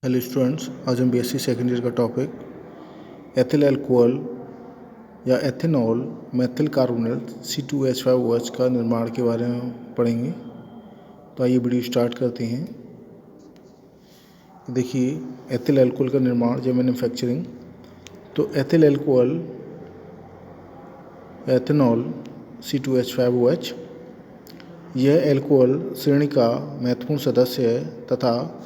Hello students, आज हम BSc second year का टॉपिक एथिल अल्कोहल या एथेनॉल मेथिल कार्बोनेट C2H5OH का निर्माण के बारे में पढ़ेंगे। तो आइए वीडियो स्टार्ट करते हैं। देखिए, एथिल अल्कोहल का निर्माण या मैन्युफैक्चरिंग। तो एथिल अल्कोहल एथेनॉल C2H5OH यह अल्कोहल श्रेणी का महत्वपूर्ण सदस्य है तथा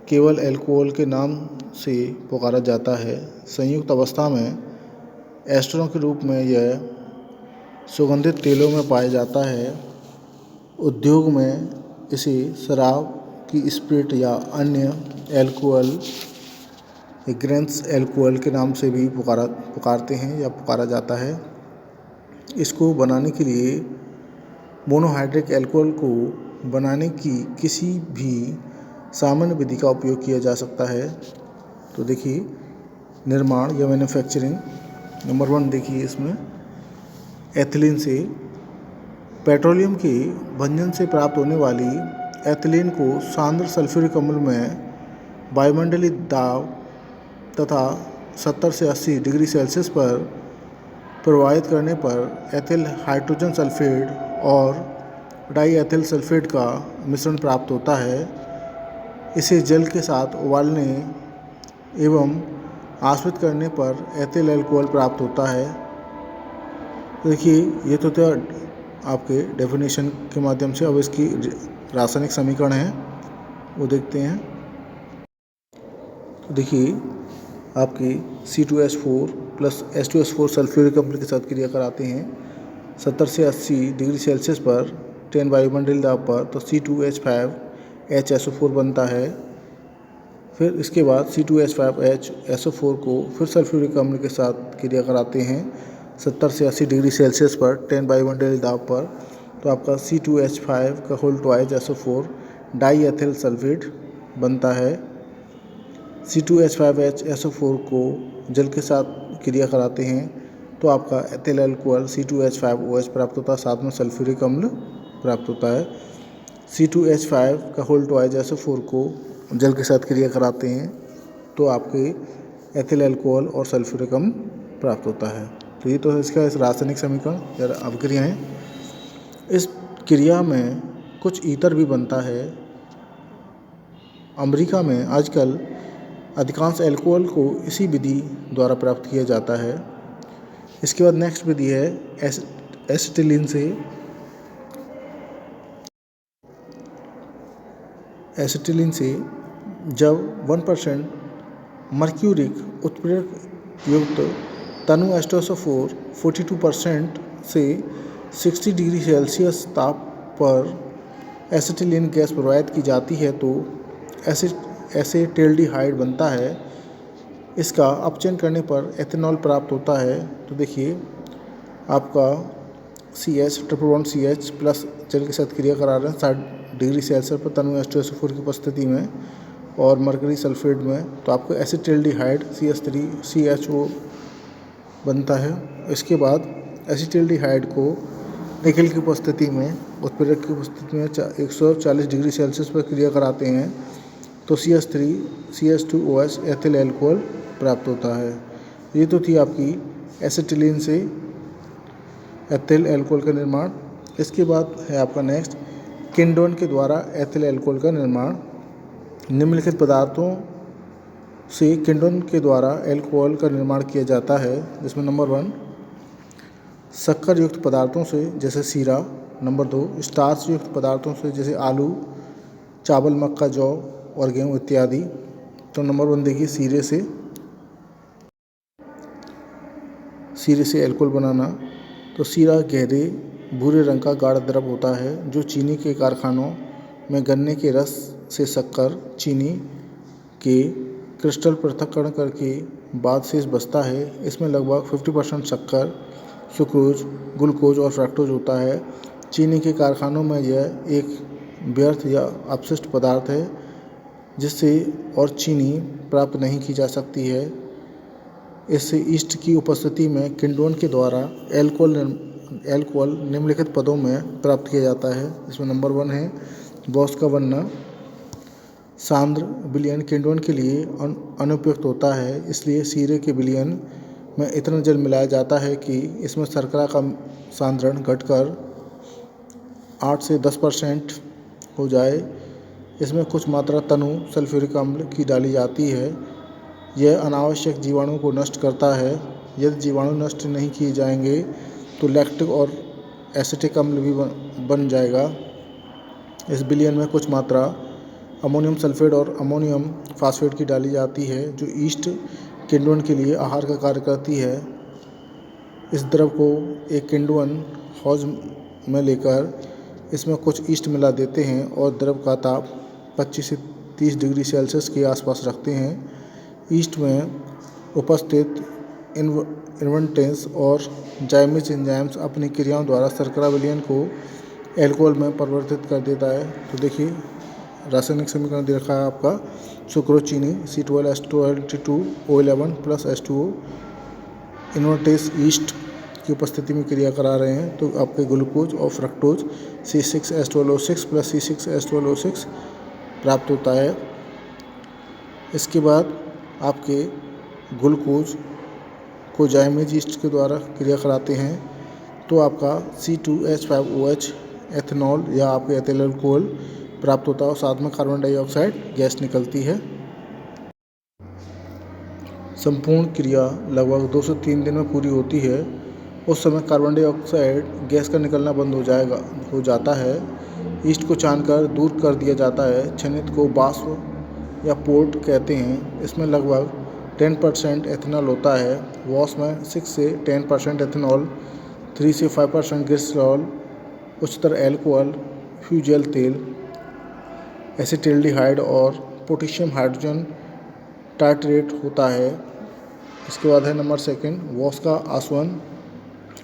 केवल अल्कोहल के नाम से पुकारा जाता है। संयुक्त अवस्था में एस्टरों के रूप में यह सुगंधित तेलों में पाया जाता है। उद्योग में इसे शराब की स्पिरिट या अन्य अल्कोहल ग्रेन्स अल्कोहल के नाम से भी पुकारते हैं या पुकारा जाता है। इसको बनाने के लिए मोनोहाइड्रिक अल्कोहल को बनाने की किसी भी सामान्य विधि का उपयोग किया जा सकता है। तो देखिए, निर्माण या मैन्युफैक्चरिंग नंबर 1 देखिए, इसमें एथिलीन से पेट्रोलियम के भंजन से प्राप्त होने वाली एथिलीन को सांद्र सल्फ्यूरिक अम्ल में वायुमंडलीय दाब तथा 70 से 80 डिग्री सेल्सियस पर प्रवाहित करने पर एथिल हाइड्रोजन सल्फेट और डाई एथिल सल्फेट का मिश्रण प्राप्त होता है। इसे जल के साथ उबालने एवं आश्रित करने पर एथिल अल्कोहल प्राप्त होता है। देखिए, ये तो था आपके डेफिनेशन के माध्यम से। अब इसकी रासायनिक समीकरण है वो देखते हैं। तो देखिए, आपकी C2H4 प्लस H2S4 सल्फ्यूरिक अम्ल के साथ क्रिया कराते हैं 70 से 80 डिग्री सेल्सियस पर 10 वायुमंडलीय दाब पर, तो C2H5HSO4 बनता है। फिर इसके बाद C2H5HSO4 को फिर सल्फ्यूरिक अम्ल के साथ क्रिया कराते हैं 70 से 80 डिग्री सेल्सियस पर 10 वायुमंडलीय दाब पर, तो आपका C2H5 का whole twice SO4 diethyl sulphate बनता है। C2H5HSO4 को जल के साथ क्रिया कराते हैं तो आपका एथिल अल्कोहल C2H5OH प्राप्त होता है, साथ में सल्फ्यूरिक अम्ल प्राप्त होता है। C2H5 का होल ट्वाइस SO4 को जल के साथ क्रिया कराते हैं तो आपके एथिल अल्कोहल और सल्फ्यूरिक अम्ल प्राप्त होता है। तो ये तो है इसका रासायनिक समीकरण या अभिक्रिया है। इस क्रिया में कुछ ईथर भी बनता है। अमेरिका में आजकल अधिकांश अल्कोहल को इसी विधि द्वारा प्राप्त किया जाता है। इसके बाद नेक्स्ट विधि है एसिटिलीन से। एसिटिलीन से जब 1% मर्क्यूरिक उत्प्रेरक युक्त तनु H2SO4 42% से 60 डिग्री सेल्सियस ताप पर एसिटिलीन गैस प्रवाहित की जाती है तो एसेटेल्डिहाइड बनता है। इसका अपचयन करने पर एथेनॉल प्राप्त होता है। तो देखिए, आपका CH प्लस जल के साथ क्रिया करा रहे हैं 60 डिग्री सेल्सियस पर तनु H2SO4 की उपस्थिति में और मरकरी सल्फेट में, तो आपको एसिटिल्डिहाइड CH3CHO बनता है। इसके बाद एसिटिल्डिहाइड को निकेल की उपस्थिति में उत्प्रेरक की उपस्थिति में 140 डिग्री सेल्सियस पर क्रिया कराते हैं तो CH3CH2OH एथिल अल्कोहल प्राप्त होता है। ये तो थी आपकी एसिटिलीन से एथिल अल्कोहल का निर्माण। इसके बाद है आपका नेक्स्ट किंडोन के द्वारा एथिल अल्कोहल का निर्माण। निम्नलिखित पदार्थों से किंडोन के द्वारा अल्कोहल का निर्माण किया जाता है, जिसमें नंबर 1 शक्कर युक्त पदार्थों से जैसे सीरा, नंबर 2 स्टार्च युक्त पदार्थों से जैसे आलू, चावल, मक्का, जौ और गेहूँ इत्यादि। तो नंबर 1 देखिए, सीरे से अल्कोहल बनाना। तो सीरा गहरे भूरे रंग का गाढ़ द्रव होता है जो चीनी के कारखानों में गन्ने के रस से शक्कर, चीनी के क्रिस्टल पृथक्करण करके बाद शेष बचता है। इसमें लगभग 50% शक्कर, सुक्रोज, ग्लूकोज और फ्रक्टोज होता है। चीनी के कारखानों में यह एक व्यर्थ या अपशिष्ट पदार्थ है जिससे और चीनी प्राप्त नहीं की जा सकती है। इससे ईस्ट की उपस्थिति में किंडोन के द्वारा अल्कोहल निम्नलिखित पदों में प्राप्त किया जाता है। इसमें नंबर 1 है बॉस का बनना, सांद्र विलयन किण्वन के लिए अनुपयुक्त होता है, इसलिए शीरे के विलयन में इतना जल मिलाया जाता है कि इसमें शर्करा का सांद्रण घटकर 8 से 10% हो जाए। इसमें कुछ मात्रा तनु सल्फ्यूरिक अम्ल की डाली जाती है। यह अनावश्यक जीवाणुओं को नष्ट करता है। यदि जीवाणु नष्ट नहीं किए जाएंगे तो लैक्टिक और एसिटिक अम्ल भी बन जाएगा। इस विलयन में कुछ मात्रा अमोनियम सल्फेट और अमोनियम फास्फेट की डाली जाती है, जो ईस्ट किण्वन के लिए आहार का कार्य करती है। इस द्रव को एक किण्वन हौज में लेकर इसमें कुछ ईस्ट मिला देते हैं और द्रव का ताप 25 से 30 डिग्री सेल्सियस के आसपास रखते हैं। ईस्ट में उपस्थित इन्वर्टेंस और जाइमेज एंजाइम्स अपनी क्रियाओं द्वारा शर्करा विलयन को एल्कोहल में परिवर्तित कर देता है। तो देखिए रासायनिक समीकरण दे रखा है आपका, सुक्रोज चीनी C12H12O11 plus H2O invertase east की उपस्थिति में क्रिया करा रहे हैं, तो आपके ग्लूकोज और फ्रक्टोज C6H12O6 प्लस C6H12O6 प्राप्त होता है। इसके बाद आपके ग्लूकोज को जाइमेज ईस्ट के द्वारा क्रिया कराते हैं, तो आपका C2H5OH एथेनॉल या आपके एथिल अल्कोहल प्राप्त होता है और साथ में कार्बन डाइऑक्साइड गैस निकलती है। संपूर्ण क्रिया लगभग 2 से 3 दिन में पूरी होती है। उस समय कार्बन डाइऑक्साइड गैस का निकलना बंद हो जाता है। ईस्ट को छानकर दूर कर दिया जाता है। छनित को बाष्प या पोर्ट कहते हैं। इसमें लगभग 10% एथेनॉल होता है। वॉश में 6 से 10% एथेनॉल, 3 से 5% ग्लिसरॉल, उच्चतर अल्कोहल, फ्यूजेल तेल, एसिटिल्डिहाइड और पोटेशियम हाइड्रोजन टार्टरेट होता है। इसके बाद है नंबर 2 वॉश का आसवन।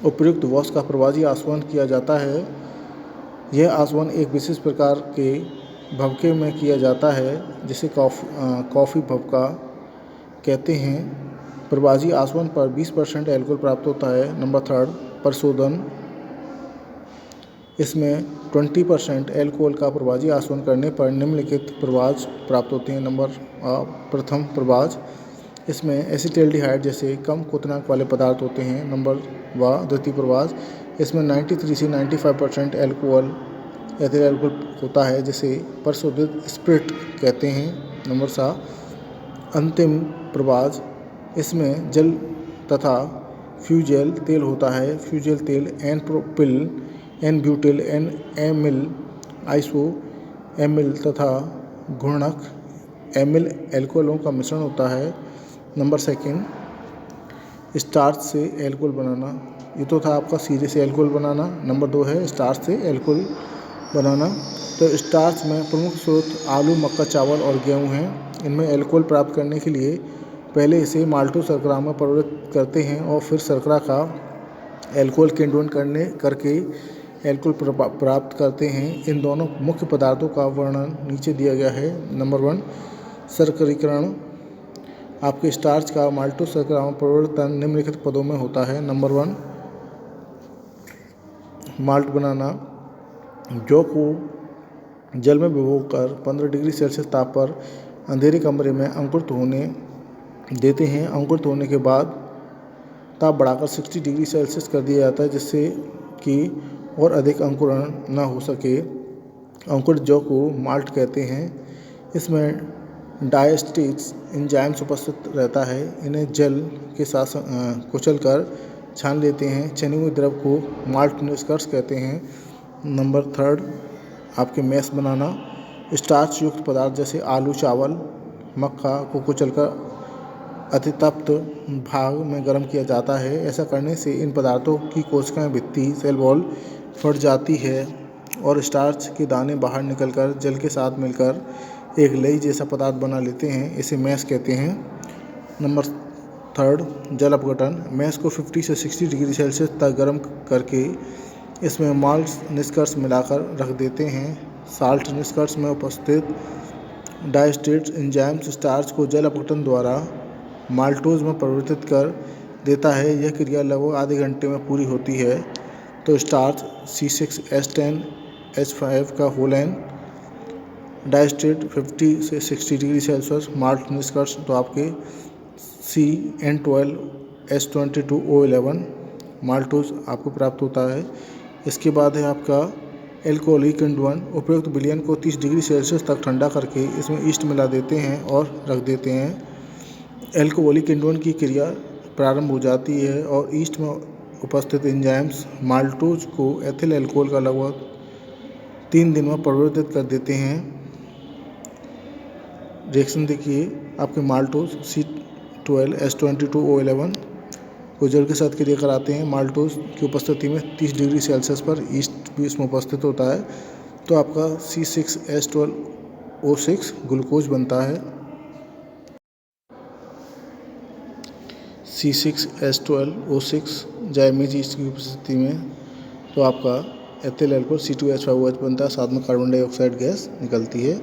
उपयुक्त वॉश का प्रवाजी आसवन किया जाता है। यह आसवन एक विशेष प्रकार के भभके में किया जाता है, जिसे कॉफ़ी भभका कहते हैं। प्रवाजी आसवन पर 20% एल्कोहल प्राप्त होता है। नंबर 3 परिशोधन। इसमें 20% एल्कोहल का प्रवाजी आसवन करने पर निम्नलिखित प्रवाज प्राप्त होते हैं। प्रथम प्रवाज, इसमें एसिटिल्डिहाइड जैसे कम क्वथनांक वाले पदार्थ होते हैं। द्वितीय प्रवाज, इसमें 93 से 95% एल्कोहल एथिल अल्कोहल होता है, जिसे परिशोधित स्पिरिट कहते हैं। नंबर 7 अंतिम प्रवाज, इसमें जल तथा फ्यूजेल तेल होता है। फ्यूजेल तेल n propyl, n butyl, n amyl, iso amyl तथा घूर्णक एमिल एल्कोहलों का मिश्रण होता है। नंबर 2 स्टार्च से एल्कोहल बनाना। ये तो था आपका शीरे से एल्कोहल बनाना। नंबर 2 है स्टार्च से एल्कोहल बनाना। तो स्टार्च में प्रमुख स्रोत आलू, मक्का, चावल और गेहूँ हैं। इनमें एल्कोहल प्राप्त करने के लिए पहले इसे माल्टो शर्करा में परिवर्तित करते हैं और फिर शर्करा का एल्कोहल किण्वन करके एल्कोहल प्राप्त करते हैं। इन दोनों मुख्य पदार्थों का वर्णन नीचे दिया गया है। नंबर 1 शर्करीकरण। आपके स्टार्च का माल्टो शर्करा में परिवर्तन निम्नलिखित पदों में होता है। नंबर 1 माल्ट बनाना। जौ को जल में भिगोकर 15 डिग्री सेल्सियस ताप पर अंधेरे कमरे में अंकुरित होने देते हैं। अंकुरित होने के बाद ताप बढ़ाकर 60 डिग्री सेल्सियस कर दिया जाता है, जिससे कि और अधिक अंकुरण न हो सके। अंकुरित जौ को माल्ट कहते हैं। इसमें डायस्टेट्स एंजाइम्स उपस्थित रहता है। इन्हें जल के साथ कुचलकर छान लेते हैं। छने हुए द्रव को माल्ट निष्कर्ष कहते हैं। नंबर 3 आपके मैश बनाना। स्टार्च युक्त पदार्थ जैसे आलू, चावल, मक्का को कुचलकर अतितप्त भाग में गर्म किया जाता है। ऐसा करने से इन पदार्थों की कोशिकाएं भित्ति सेल वॉल फट जाती है और स्टार्च के दाने बाहर निकलकर जल के साथ मिलकर एक लई जैसा पदार्थ बना लेते हैं। इसे मैश कहते हैं। नंबर 3 जल अपघटन। मैश को 50 से 60 डिग्री सेल्सियस तक गर्म करके इसमें माल्ट निष्कर्ष मिलाकर रख देते हैं। साल्ट निष्कर्ष में उपस्थित डायस्टेट्स एंजाइम्स स्टार्च को जल अपघटन द्वारा माल्टोज में परिवर्तित कर देता है। यह क्रिया लगभग आधे घंटे में पूरी होती है। तो स्टार्च C6H10H5 का होल N डाई स्टेट 50 से 60 डिग्री सेल्सियस माल्ट निष्कर्ष तो आपके CN12H22O11 माल्टोज आपको प्राप्त होता है। इसके बाद है आपका एल्कोहलिक इंडवन। उपयुक्त विलयन को 30 डिग्री सेल्सियस तक ठंडा करके इसमें ईस्ट मिला देते हैं और रख देते हैं। एल्कोहलिक इंडवन की क्रिया प्रारंभ हो जाती है और ईस्ट में उपस्थित एंजाइम्स माल्टोज को एथिल एल्कोहल का लगभग 3 दिन में परिवर्तित कर देते हैं। रिएक्शन देखिए, आपके माल्टोज C12H22O11 को जल के साथ क्रिया कराते हैं। माल्टोज की उपस्थिति में 30 डिग्री सेल्सियस पर ईस्ट भी इसमें उपस्थित होता है तो आपका C6H12O6 ग्लूकोज बनता है। C6H12O6 जाइमीज ईस्ट की उपस्थिति में तो आपका एथिल एल्कोहल C2H5OH बनता है, साथ में कार्बन डाइऑक्साइड गैस निकलती है।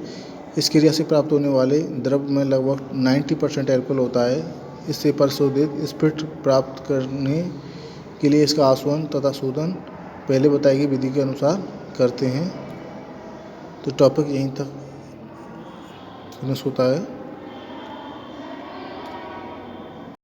इस क्रिया से प्राप्त होने वाले द्रव में लगभग 90% एल्कोहल होता है। इससे परिशोधित स्पिरिट प्राप्त करने के लिए इसका आसवन तथा शोधन पहले बताई गई विधि के अनुसार करते हैं। तो टॉपिक यहीं तक फिनिश होता है।